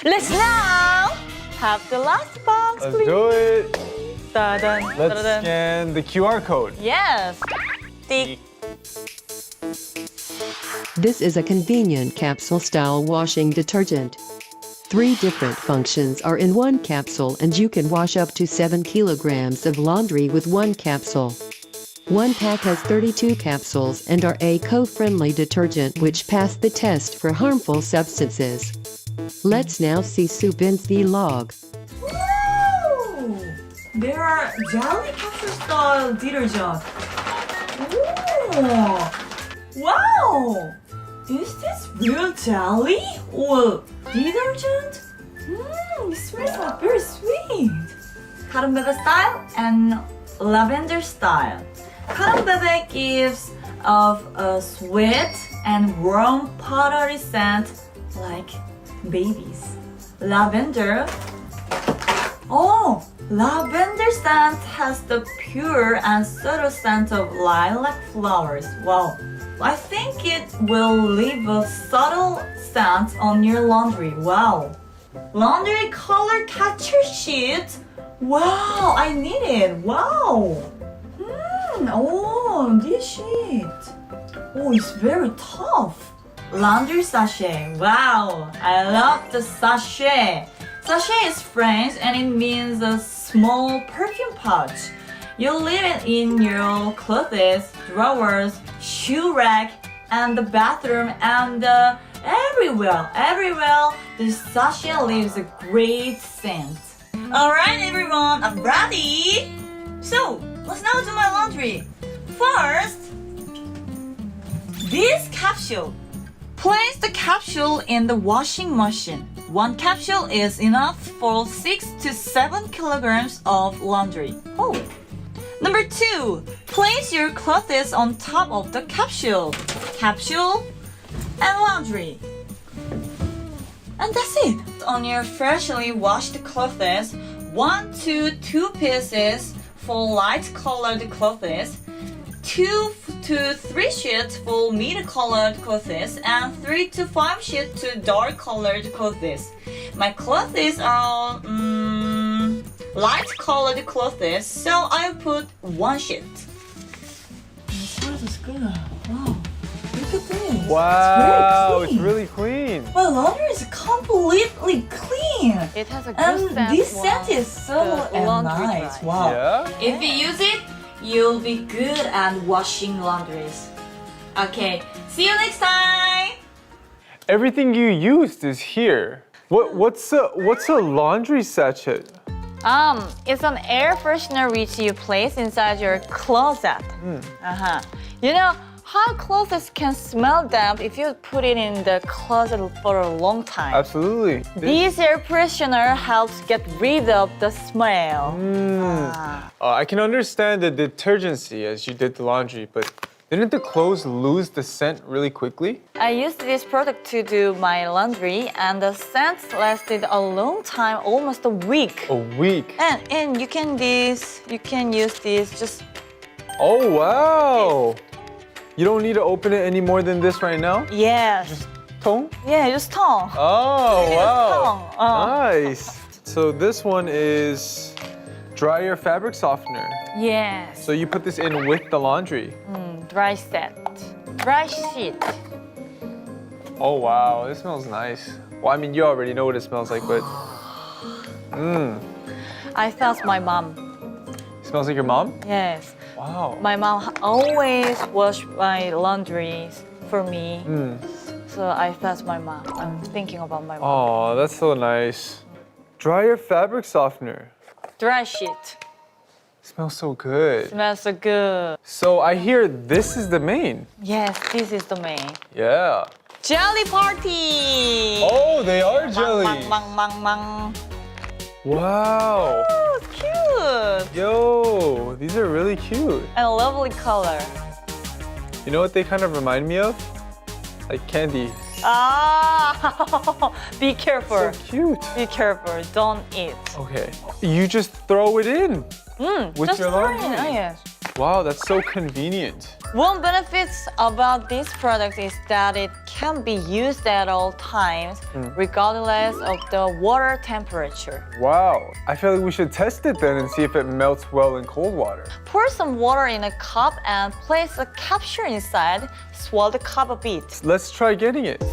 Let's now have the last box, Let's please. do it. Da-dun, Let's da-dun. scan the QR code. Yes. Tick. This is a convenient capsule-style washing detergent. 3 different functions are in one capsule, and you can wash up to 7 kilograms of laundry with one capsule. One pack has 32 capsules and are a eco-friendly detergent which passed the test for harmful substances. Let's now see Subin's vlog. Woo! There are jelly capsule style detergent. Ooh. Wow! Is this real jelly or detergent? It smells like very sweet. Cotton bebe style and lavender style. Cotton bebe gives off a sweet and warm powdery scent like babies. Lavender. Oh, lavender scent has the pure and subtle scent of lilac flowers. Wow. I think it will leave a subtle scent on your laundry. Wow. Laundry color catcher sheet. Wow, I need it. Wow. Oh, this sheet. Oh, it's very tough. Laundry sachet. Wow, I love the sachet. Sachet is French and it means a small perfume pouch. You leave it in your clothes, drawers, shoe rack, and the bathroom, and everywhere. The sachet leaves a great scent. Alright everyone, I'm ready. So, let's now do my laundry. First, this capsule. Place the capsule in the washing machine. One capsule is enough for 6 to 7 kilograms of laundry. Oh. Number 2, place your clothes on top of the capsule. Capsule and laundry. And that's it. On your freshly washed clothes, 1 to 2 pieces for light colored clothes, 2 to 3 sheets for mid colored clothes, and 3 to 5 sheets to dark colored clothes. My clothes are light colored clothes, so I put 1 sheet. The smell is good. Wow. Look at this. Wow, It's it's very really clean. My laundry is completely clean. It has a good And scent. this scent is so the laundry nice. dries. Wow. Yeah? If you use it, you'll be good at washing laundries. Okay, see you next time. Everything you used is here. What's a laundry sachet? It's an air freshener which you place inside your closet. You know how clothes can smell damp if you put it in the closet for a long time. Absolutely. This air freshener helps get rid of the smell. I can understand the detergency as you did the laundry, but didn't the clothes lose the scent really quickly? I used this product to do my laundry, and the scent lasted a long time, almost a week. A week. And you can use this just. Oh, wow. You don't need to open it any more than this right now? Yes. Tong? Yeah, just tongue. Oh, wow. tongue. Nice. So this one is dryer fabric softener. Yes. So you put this in with the laundry. Dry set. Dry sheet. Oh, wow. This smells nice. Well, I mean, you already know what it smells like, but... I felt my mom. Smells like your mom? Yes. Wow. My mom always wash my laundry for me. So I felt my mom. I'm thinking about my mom. Oh, that's so nice. Dryer fabric softener. Dry sheet. Smells so good. Smells so good. So I hear this is the main. Yes, this is the main. Yeah. Jelly party! Oh, they are jelly. Mang, mang, mang, mang. Wow. Oh, cute! Yo, these are really cute. And a lovely color. You know what they kind of remind me of? Like candy. Ah! Be careful. So cute. Be careful. Don't eat. Okay. You just throw it in with Just your throw it laundry. in. Oh, yes. Wow, that's so convenient. One benefit about this product is that it can be used at all times, regardless of the water temperature. Wow, I feel like we should test it then and see if it melts well in cold water. Pour some water in a cup and place a capsule inside. Swirl the cup a bit. Let's try getting it.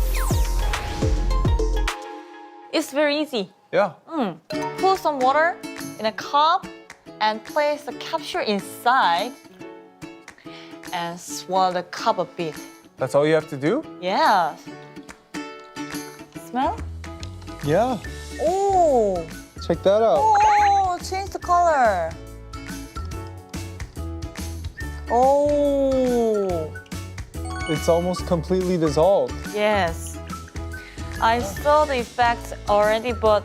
It's very easy. Yeah. Pour some water in a cup and place the capsule inside and swirl the cup a bit. That's all you have to do? Yes. Smell? Yeah. Oh, Check that out. oh, change the color. Oh, It's almost completely dissolved. yes. I saw the effect already, but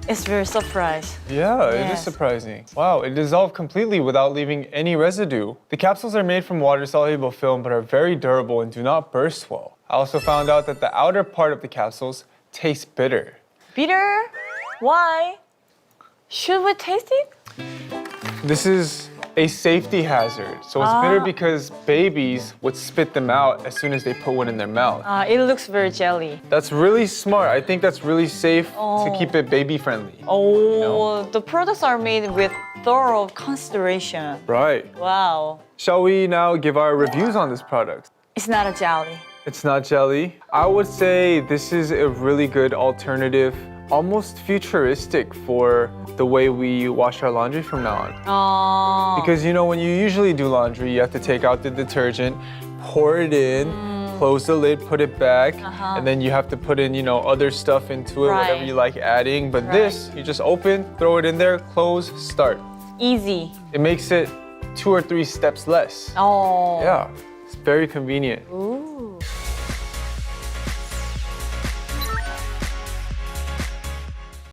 it's very surprised. Yeah, it is Yes. surprising. Wow, it dissolved completely without leaving any residue. The capsules are made from water-soluble film but are very durable and do not burst well. I also found out that the outer part of the capsules tastes bitter. Bitter? Why? Should we taste it? This is a safety hazard. So it's bitter because babies would spit them out as soon as they put one in their mouth. It looks very jelly. That's really smart. I think that's really safe to keep it baby friendly. Oh, the products are made with thorough consideration. Right. Wow. Shall we now give our reviews on this product? It's not a jelly. It's not jelly. I would say this is a really good alternative, almost futuristic for the way we wash our laundry from now on. Oh. Because you know, when you usually do laundry, you have to take out the detergent, pour it in, close the lid, put it back, and then you have to put in, you know, other stuff into it, whatever Right. you like adding. But this, you just open, throw it in there, close, start. Easy. It makes it 2 or 3 steps less. Oh. Yeah, it's very convenient. Ooh.